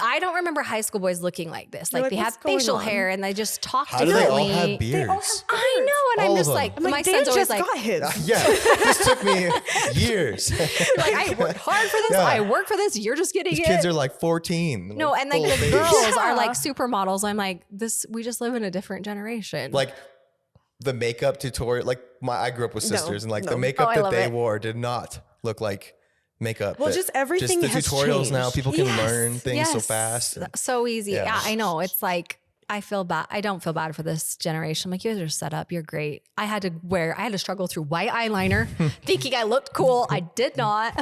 I don't remember high school boys looking like this. Like they have facial hair and they just talk differently. They all have beards. I know. And I'm just like, my son's always like, got his. This took me years. Like I worked hard for this. I work for this. You're just getting it. Kids are like 14. No, and like the girls are like supermodels. I'm like, we just live in a different generation. Like the makeup tutorial, like I grew up with sisters, and like the Oh, makeup I that love they it. wore did not look like makeup. Well, just everything Just the has tutorials now, changed. people can Yes, learn things so yes. fast. And, So easy. Yeah. Yeah, I know. It's like, I feel bad. I don't feel bad for this generation. I'm like, you guys are set up. You're great. I had to struggle through white eyeliner thinking I looked cool. I did not.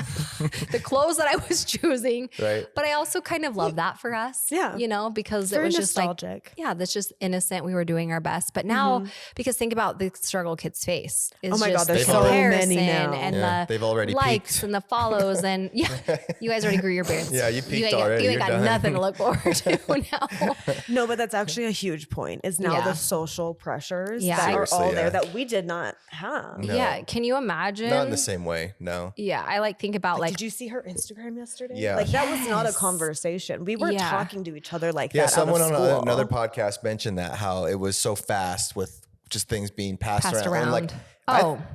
The clothes that I was choosing. Right. But I also kind of love that for us. Yeah. You know, because Very it was just nostalgic. like, yeah, that's just innocent. We were doing our best. But now, because think about the struggle kids face. Is Oh my just God, there's the so comparison many now. and Yeah, the they've already likes peaked. and the follows. And yeah, you guys already grew your beards. Yeah, you peaked ain't already. You ain't You're got done. nothing to look forward to now. No, but that's actually a huge point is now Yeah. the social pressures Yeah. that Seriously, are all yeah. there that we did not have. No. Yeah. Can you imagine? Not in the same way. No. Yeah. I like think about like Did you see her Instagram yesterday? Yeah. Like that was not a Yes. conversation. We weren't Yeah. talking to each other like Yeah, that. someone out on of school. another podcast mentioned that how it was so fast with just things being passed Passed around. And around.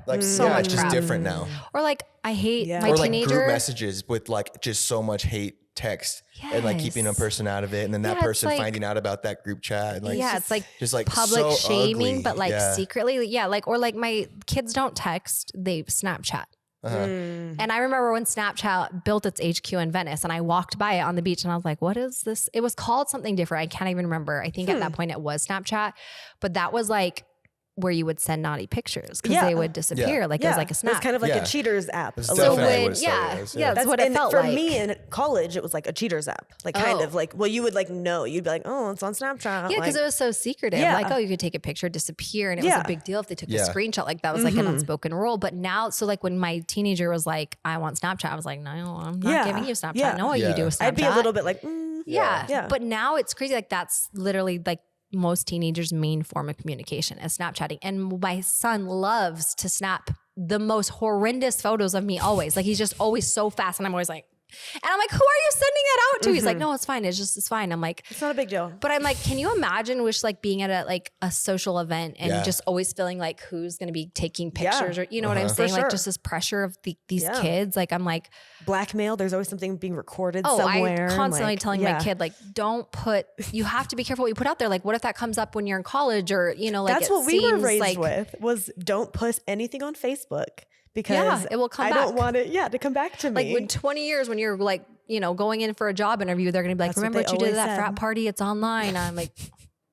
like, Oh, so much it's just crap. different now. or like I hate Yeah. my Or like teenager. group messages with like just so much hate text and like keeping a Yes. person out of it, and then that Yeah, it's person like- finding out about that group chat. And like, yeah, it's like just like public so shaming, ugly. but like Yeah. secretly. Yeah. Like, or like my kids don't text, they Snapchat. Uh-huh. And I remember when Snapchat built its HQ in Venice and I walked by it on the beach and I was like, what is this? It was called something different. I can't even remember. I think at that point it was Snapchat, but that was like where you would send naughty pictures because Yeah. they would disappear. Like it was like a snap. It's kind of like Yeah. a cheaters app. It's a so little definitely bit. what when, it started yeah, as, yeah, that's what and it felt for like. me in college, it was like a cheaters app. Like kind Oh. of like, well, you would like know, you'd be like, oh, it's on Snapchat. Yeah, because like, it was so secretive. Yeah. Like, oh, you could take a picture, disappear, and it was Yeah. a big deal if they took Yeah. a screenshot. Like that was like an unspoken rule. But now, so like when my teenager was like, "I want Snapchat," I was like, "No, I'm not Yeah. giving you Snapchat. Yeah. I know what Yeah. you do with Snapchat." I'd be a little bit like, yeah. Yeah. But now it's crazy. Like that's literally like most teenagers' main form of communication is Snapchatting. And my son loves to snap the most horrendous photos of me always. Like he's just always so fast. And I'm always like, and I'm like, who are you sending that out to? He's like, no, it's fine. It's fine. I'm like, it's not a big deal. but I'm like, can you imagine wish like being at a social event and Yeah. just always feeling like who's going to be taking pictures or, you know what I'm Uh-huh. saying? For Like sure. just this pressure of these Yeah. kids. Like I'm like, Blackmail, there's always something being recorded oh, somewhere. I constantly like, telling yeah. my kid, like, you have to be careful what you put out there. Like, what if that comes up when you're in college or, you know, like That's it what we were seems raised like, with was don't post anything on Facebook because Yeah, it will come I don't back. want it to come back to me. like when 20 years when you're like, you know, going in for a job interview, they're going to be like, That's what remember they what you did at always that said. frat party? It's online. I'm like,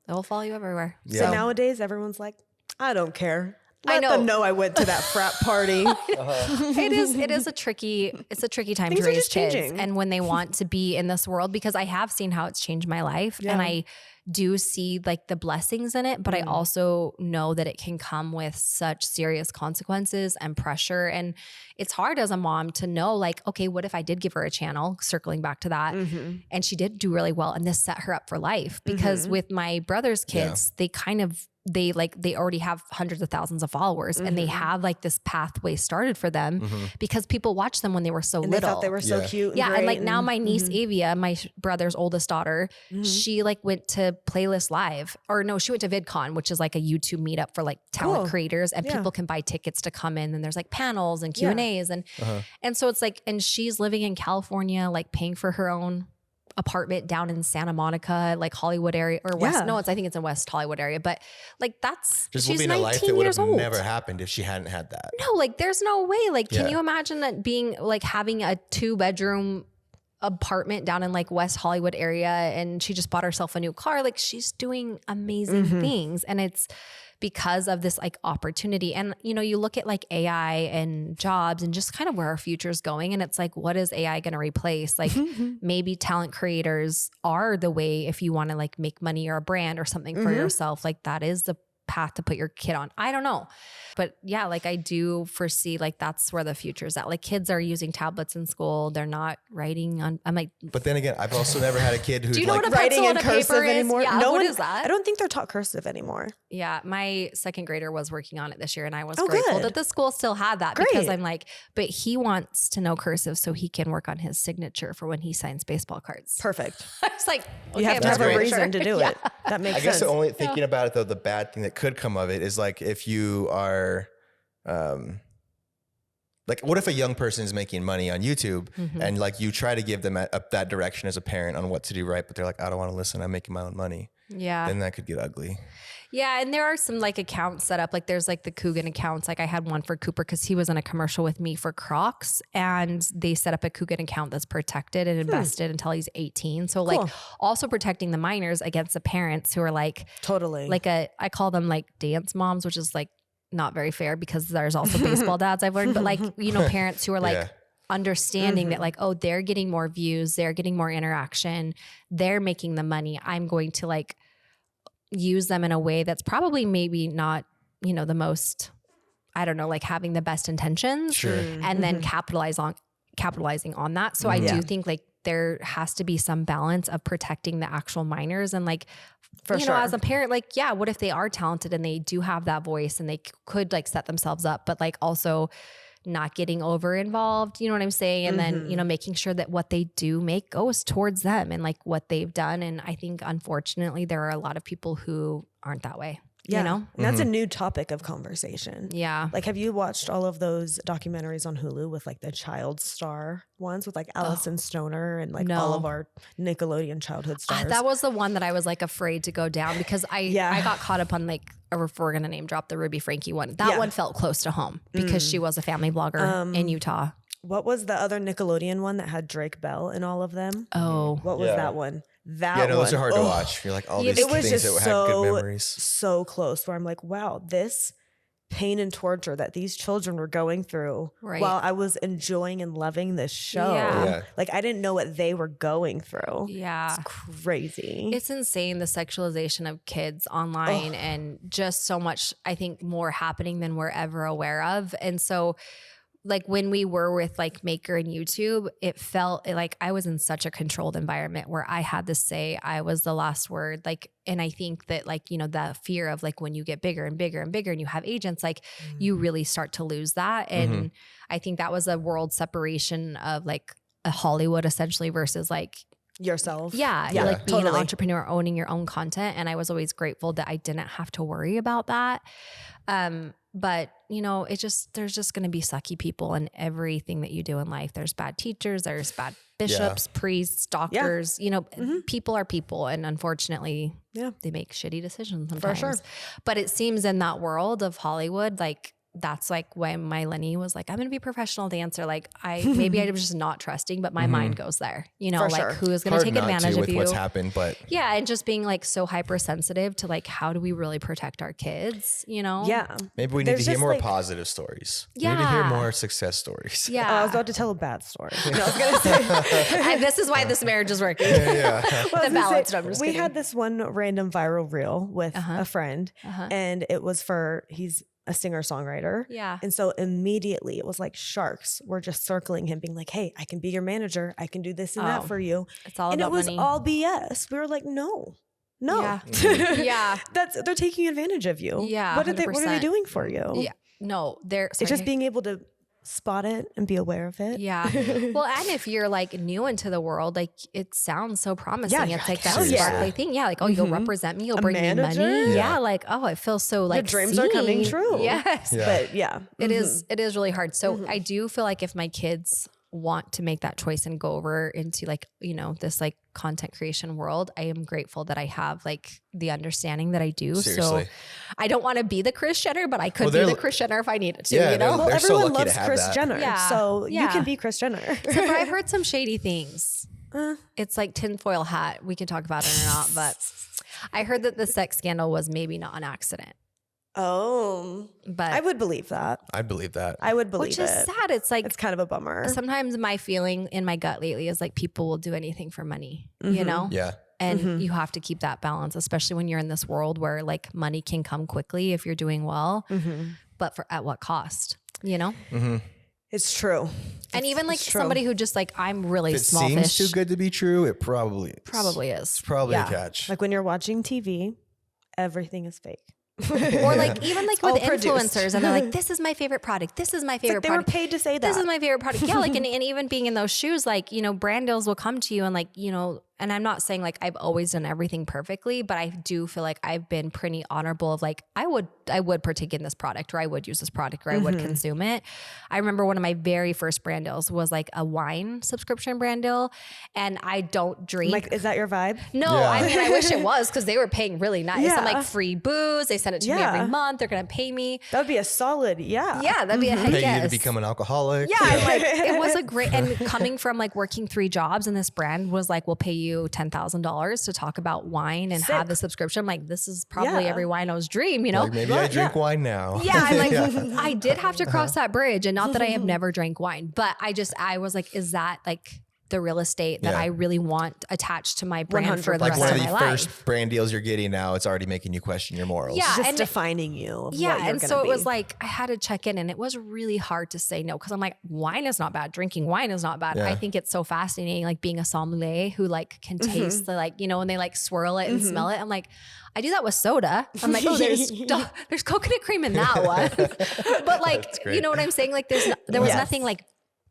they'll follow you everywhere. Yeah. So nowadays everyone's like, I don't care. I Let know. them know I went to that frat party. It is a tricky time Things to are raise just kids changing. and when they want to be in this world, because I have seen how it's changed my life Yeah. and I do see like the blessings in it, but I also know that it can come with such serious consequences and pressure. And it's hard as a mom to know like, okay, what if I did give her a channel, circling back to that, and she did do really well and this set her up for life? Because with my brother's kids, they already have hundreds of thousands of followers and they have like this pathway started for them because people watched them when they were so And they little. thought they were so Yeah. cute. Yeah, and great like now my niece Avia, my brother's oldest daughter, she like went to Playlist Live, or no, she went to VidCon, which is like a YouTube meetup for like talent Cool. creators, and Yeah. people can buy tickets to come in. And there's like panels and Q&As, and so it's like, and she's living in California, like paying for her own apartment down in Santa Monica, like Hollywood area or West. Yeah. No, I think it's in West Hollywood area, but like Just she's living a life 19 that would years have old. never happened if she hadn't had that. No, like there's no way. Like, can Yeah. you imagine that being like having a 2-bedroom apartment down in like West Hollywood area and she just bought herself a new car? Like she's doing amazing things. And it's because of this like opportunity. And, you know, you look at like AI and jobs and just kind of where our future is going. And it's like, what is AI going to replace? Like maybe talent creators are the way if you want to like make money or a brand or something for yourself. Like that is the path to put your kid on. I don't know. But yeah, like I do foresee like that's where the future is at. Like kids are using tablets in school. They're not writing on, I'm like, But then again, I've also never had a kid who's do you know like, what a writing pencil in and a cursive paper is? anymore. Yeah, No what one is that? I don't think they're taught cursive anymore. Yeah, my second grader was working on it this year and I was Oh, grateful good. that the school still had that because Great. I'm like, but he wants to know cursive so he can work on his signature for when he signs baseball cards. Perfect. I was like, You have to That's have a great. reason to do it. That makes I guess sense. the only thinking about it though, the bad thing that could come of it is like if you are, like what if a young person is making money on YouTube and like you try to give them that direction as a parent on what to do right, but they're like, I don't want to listen. I'm making my own money. Yeah. Then that could get ugly. Yeah, and there are some like accounts set up. Like there's like the Coogan accounts. Like I had one for Cooper because he was in a commercial with me for Crocs, and they set up a Coogan account that's protected and invested until he's 18. So like also protecting the minors against the parents who are like Totally. like I call them like dance moms, which is like not very fair because there's also baseball dads I've learned, but like, you know, parents who are like understanding that like, oh, they're getting more views, they're getting more interaction, they're making the money. I'm going to like use them in a way that's probably maybe not, you know, the most, I don't know, like having the best intentions and then capitalizing on that. So I do think like there has to be some balance of protecting the actual minors and like, you know, as a parent, like, yeah, what if they are talented and they do have that voice and they could like set themselves up, but like also not getting over involved, you know what I'm saying? And then, you know, making sure that what they do make goes towards them and like what they've done. And I think unfortunately there are a lot of people who aren't that way. Yeah. You know? And that's a new topic of conversation. Yeah. Like, have you watched all of those documentaries on Hulu with like the child star ones with like Allison Stoner and like all of our Nickelodeon childhood stars? That was the one that I was like afraid to go down because I got caught up on like, if we're going to name drop the Ruby Frankie one. That one felt close to home because she was a family blogger in Utah. What was the other Nickelodeon one that had Drake Bell in all of them? Oh. What was that one? Those are hard to watch. You're like all these things that had good memories. So close where I'm like, wow, this pain and torture that these children were going through while I was enjoying and loving this show. Like I didn't know what they were going through. Yeah. It's crazy. It's insane, the sexualization of kids online and just so much, I think, more happening than we're ever aware of. And so like when we were with like Maker and YouTube, it felt like I was in such a controlled environment where I had to say I was the last word. Like, and I think that like, you know, the fear of like when you get bigger and bigger and bigger and you have agents, like you really start to lose that. And I think that was a world separation of like a Hollywood essentially versus like yourself. Like being an entrepreneur, owning your own content. And I was always grateful that I didn't have to worry about that. But you know, there's just going to be sucky people in everything that you do in life. There's bad teachers, there's bad bishops, priests, doctors, you know, people are people. And unfortunately, they make shitty decisions sometimes. For sure. But it seems in that world of Hollywood, like that's like when my Lenny was like, I'm going to be a professional dancer. Like maybe I was just not trusting, but my mind goes there, you know, like who is going to take advantage of you? What's happened, but and just being like so hypersensitive to like, how do we really protect our kids? You know? Yeah. Maybe we need to hear more positive stories. We need to hear more success stories. Yeah. I was about to tell a bad story. No, I was going to say. This is why this marriage is working. The balance. We had this one random viral reel with a friend and it was he's a singer-songwriter. Yeah. And so immediately it was like sharks were just circling him being like, hey, I can be your manager. I can do this and that for you. It's all about money. And it was all BS. We were like, no. Yeah. They're taking advantage of you. Yeah. What are they doing for you? Yeah. No, it's just being able to spot it and be aware of it. Yeah. Well, and if you're like new into the world, like it sounds so promising. It's like that sparkly thing. Yeah. Like, oh, you'll represent me. You'll bring me money. Yeah. Like, oh, it feels so like your dreams are coming true. Yes. But it is really hard. So I do feel like if my kids want to make that choice and go over into like, you know, this like content creation world, I am grateful that I have like the understanding that I do. Seriously. So I don't want to be the Kris Jenner, but I could be the Kris Jenner if I needed to, you know? Well, everyone loves Kris Jenner. So you can be Kris Jenner. So I've heard some shady things. It's like tinfoil hat. We can talk about it or not, but I heard that the sex scandal was maybe not an accident. Oh, but I would believe that. I believe that. I would believe it. Which is sad. It's like, it's kind of a bummer. Sometimes my feeling in my gut lately is like people will do anything for money, you know? Yeah. And you have to keep that balance, especially when you're in this world where like money can come quickly if you're doing well, but at what cost, you know? It's true. And even like somebody who just like, I'm really small fish. If it seems too good to be true, it probably is. It's probably a catch. Like when you're watching TV, everything is fake. Or like even like with influencers and they're like, this is my favorite product. This is my favorite product. They were paid to say that. This is my favorite product. Yeah. Like, and even being in those shoes, like, you know, brand deals will come to you and like, you know, and I'm not saying like I've always done everything perfectly, but I do feel like I've been pretty honorable of like, I would partake in this product, or I would use this product, or I would consume it. I remember one of my very first brand deals was like a wine subscription brand deal, and I don't drink. Like, is that your vibe? No, Yeah. I mean, I wish it was, because they were paying really nice. Yeah. I'm like, free booze. They send it to me every month. They're going to pay me. That would be a solid, Yeah, that'd be a heck Pay yes. you to become an alcoholic. Yeah, I'm like, it was a great, and coming from like working 3 jobs, and this brand was like, we'll pay you $10,000 to talk about wine and have the subscription. I'm like, this is probably every wino's dream, you know? Like, maybe I drink wine now. Yeah, I'm like, I did have to cross that bridge, and not that I have never drank wine, but I was like, is that like the real estate that I really want attached to my brand for the Like rest one of of my the life? first brand deals you're getting now, it's already making you question your morals. Yeah. just and defining you. Of yeah, what you're and gonna so it be. was like I had to check in, and it was really hard to say no, because I'm like, wine is not bad. Drinking wine is not bad. Yeah. I think it's so fascinating, like being a sommelier who like can taste the like, you know, when they like swirl it and smell it. I'm like, I do that with soda. I'm like, oh, there's coconut cream in that one, but like, you know what I'm saying? Like, there was nothing like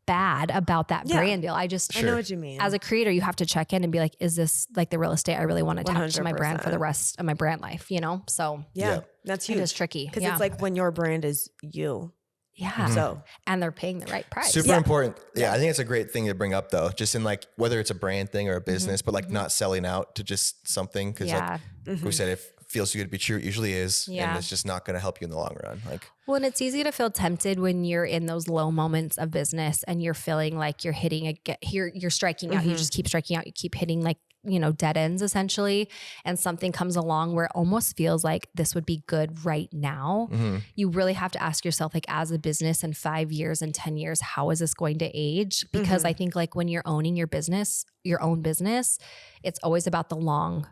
bad about that brand deal. I know what you mean. As a creator, you have to check in and be like, is this like the real estate I really want to attach to my brand for the 100%. rest of my brand life, you know? So yeah, that's huge. it is tricky. Because Yeah. it's like when your brand is you. Yeah. So And they're paying the right price. Super important. Yeah, I think it's a great thing to bring up though, just in like whether it's a brand thing or a business, but like not selling out to just something. Cause like we said, if it feels too good to be true, it usually is. Yeah. And it's just not going to help you in the long run. Like, Well, and it's easy to feel tempted when you're in those low moments of business and you're feeling like you're hitting you're striking out. You just keep striking out. You keep hitting like, you know, dead ends essentially. And something comes along where it almost feels like this would be good right now. You really have to ask yourself, like, as a business in 5 years and 10 years, how is this going to age? Because I think like when you're owning your business, your own business, it's always about the long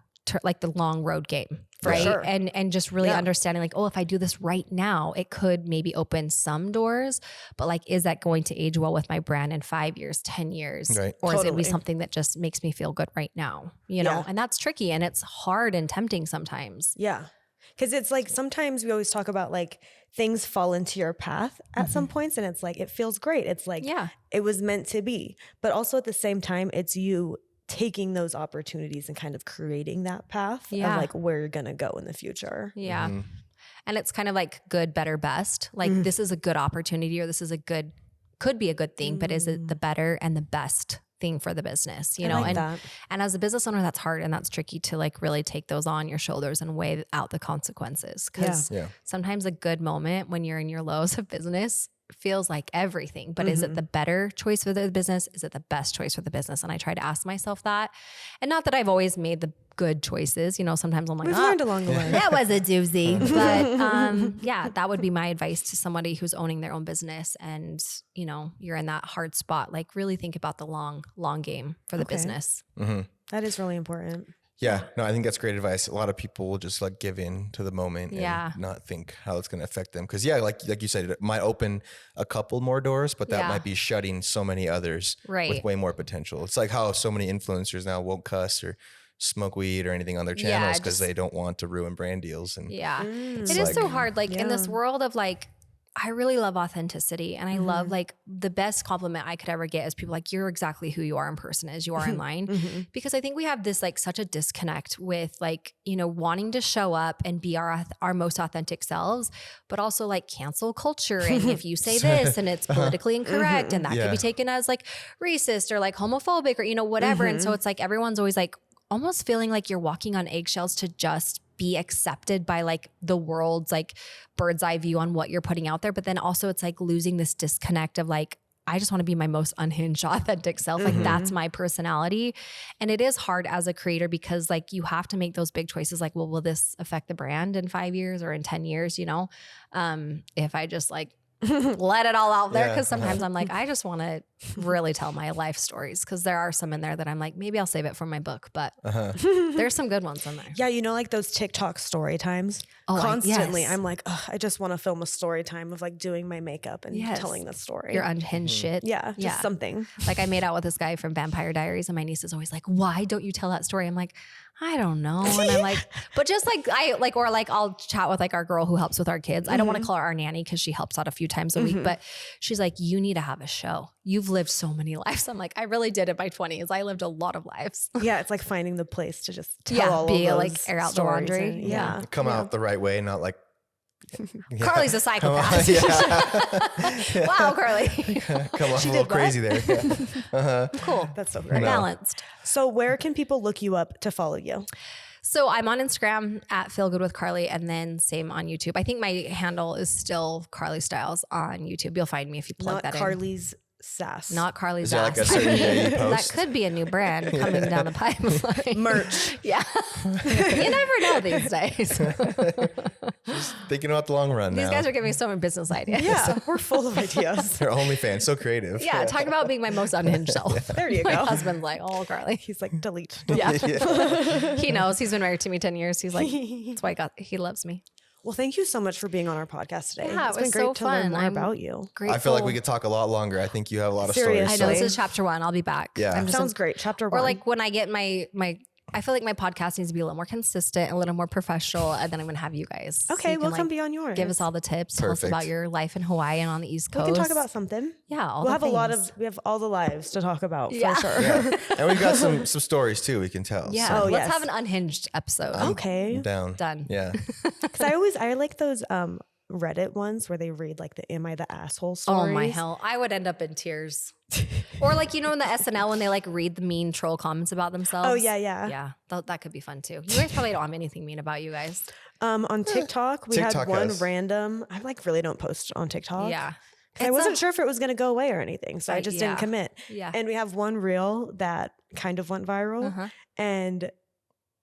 road game, right? Sure. And just really understanding like, oh, if I do this right now, it could maybe open some doors, but like, is that going to age well with my brand in 5 years, 10 years? Right. Or is it Totally. be something that just makes me feel good right now? You know, and that's tricky, and it's hard and tempting sometimes. yeah. Because it's like sometimes we always talk about like things fall into your path at some points, and it's like it feels great. It's like it was meant to be. But also at the same time, it's you taking those opportunities and kind of creating that path of like where you're gonna go in the future. Yeah. And it's kind of like good, better, best. Like this is a good opportunity, or this is could be a good thing, but is it the better and the best thing for the business, you know? like that. And as a business owner, that's hard, and that's tricky to like really take those on your shoulders and weigh out the consequences. Cause sometimes a good moment when you're in your lows of business feels like everything, but is it the better choice for the business? Is it the best choice for the business? And I try to ask myself that. And not that I've always made the good choices, you know, sometimes I'm like, We've learned along the way. that was a doozy. But yeah, that would be my advice to somebody who's owning their own business and, you know, you're in that hard spot. Like really think about the long game for the business. That is really important. yeah, no, I think that's great advice. A lot of people will just like give in to the moment and not think how it's going to affect them. Cause like you said, it might open a couple more doors, but that might be shutting so many others with way more potential. It's like how so many influencers now won't cuss or smoke weed or anything on their channels because they don't want to ruin brand deals. And it is so hard. Like in this world of like, I really love authenticity, and I love like the best compliment I could ever get is people like, you're exactly who you are in person as you are online. Because I think we have this like such a disconnect with like, you know, wanting to show up and be our most authentic selves, but also like cancel culture. And if you say this and it's politically incorrect and that could be taken as like racist or like homophobic or, you know, whatever. And so it's like, everyone's always like almost feeling like you're walking on eggshells to just be accepted by like the world's like bird's eye view on what you're putting out there. But then also it's like losing this disconnect of like, I just want to be my most unhinged, authentic self. Like that's my personality. And it is hard as a creator because like you have to make those big choices. Like, well, will this affect the brand in 5 years or in 10 years? You know, if I just like let it all out there. Cause sometimes I'm like, I just want to really tell my life stories. Cause there are some in there that I'm like, maybe I'll save it for my book, but there's some good ones in there. Yeah, you know, like those TikTok story times. Constantly, I'm like, I just want to film a story time of like doing my makeup and telling the story. Your unhinged shit. Yeah, just something. Like I made out with this guy from Vampire Diaries, and my niece is always like, why don't you tell that story? I'm like, I don't know. And I'm like, but just like I'll chat with like our girl who helps with our kids. I don't want to call her our nanny because she helps out a few times a week, but she's like, you need to have a show. you've lived so many lives. I'm like, I really did in my 20s. I lived a lot of lives. Yeah, it's like finding the place to just tell all be of those like air out the laundry. And, yeah. Come out the right way, not like Carlie's a psychopath. Wow, Carlie. Come on, a little crazy there. Yeah. Cool. That's so great. Balanced. So where can people look you up to follow you? So I'm on Instagram at Feel Good with Carlie, and then same on YouTube. I think my handle is still Carlie Styles on YouTube. You'll find me if you plug that Carlie's Sass. Not Carlie's Is there Sass. like a certain day you post? That could be a new brand coming down the pipeline. Merch. Yeah. You never know these days. Just thinking about the long run now. These guys are giving me so many business ideas. Yeah, we're full of ideas. They're OnlyFans, so creative. Yeah, talk about being my most unhinged self. There you My go. husband's like, oh, Carlie. He's like, delete. Yeah. He knows. He's been married to me 10 years. He's like, that's why he loves me. Well, thank you so much for being on our podcast today. Yeah, it's it was been great so to learn fun. more I'm about you. Grateful. I feel like we could talk a lot longer. I think you have a lot of Seriously. stories. I know this is chapter 1. I'll be back. Yeah. I'm just Sounds great. Chapter 1. Or like when I get my I feel like my podcast needs to be a little more consistent, a little more professional, and then I'm gonna have you guys. Okay, so we'll come be on yours. Give us all the tips. Tell us Perfect. about your life in Hawaii and on the East Coast. We can talk about something. Yeah, We'll have we have all the lives to talk about Yeah. for sure. Yeah. And we've got some stories too we can tell. Yeah, So Oh, let's yes. have an unhinged episode. Okay. I'm down. Done. Yeah. Because I like those Reddit ones where they read like the "Am I the asshole" Oh stories. my hell! I would end up in tears. Or like in the SNL when they like read the mean troll comments about themselves. Oh yeah. Yeah, that could be fun too. You guys probably don't have anything mean about you guys. On TikTok, we TikTok had one has. random. I like really don't post on TikTok. Yeah. 'Cause I wasn't sure if it was going to go away or anything, so I just yeah. didn't commit. Yeah. And we have one reel that kind of went viral, Uh-huh. and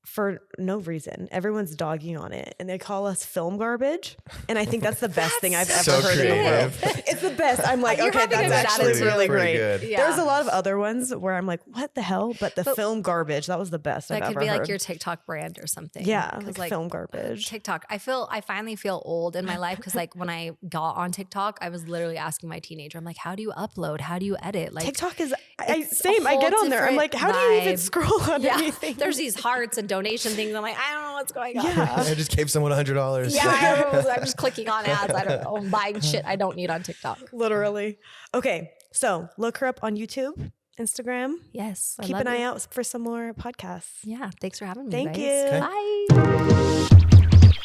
for no reason, everyone's dogging on it, and they call us film garbage. And I think that's the best thing I've ever So heard in the world. creative. It's the best. I'm like, You're okay, having a that's good actually attitude. really Pretty great. good. Yeah. There's a lot of other ones where I'm like, what the hell? But the But film garbage, that was the best That I've could ever be heard. like your TikTok brand or something. yeah, 'Cause, like film garbage. TikTok. I finally feel old in my life because like when I got on TikTok, I was literally asking my teenager, I'm like, how do you upload? How do you edit? Like TikTok is it's same. a I get whole on there. I'm like, how do you even vibe. scroll on yeah, anything? there's these hearts and donation things. I'm like, I don't know what's going on. Yeah. I just gave someone $100. Yeah, I don't know. I'm just clicking on ads. I don't know. I'm buying shit I don't need on TikTok. Literally. Okay, so look her up on YouTube, Instagram. Yes. Keep an eye out for some more podcasts. Yeah. Thanks for having me. Thank guys.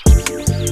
you. Bye.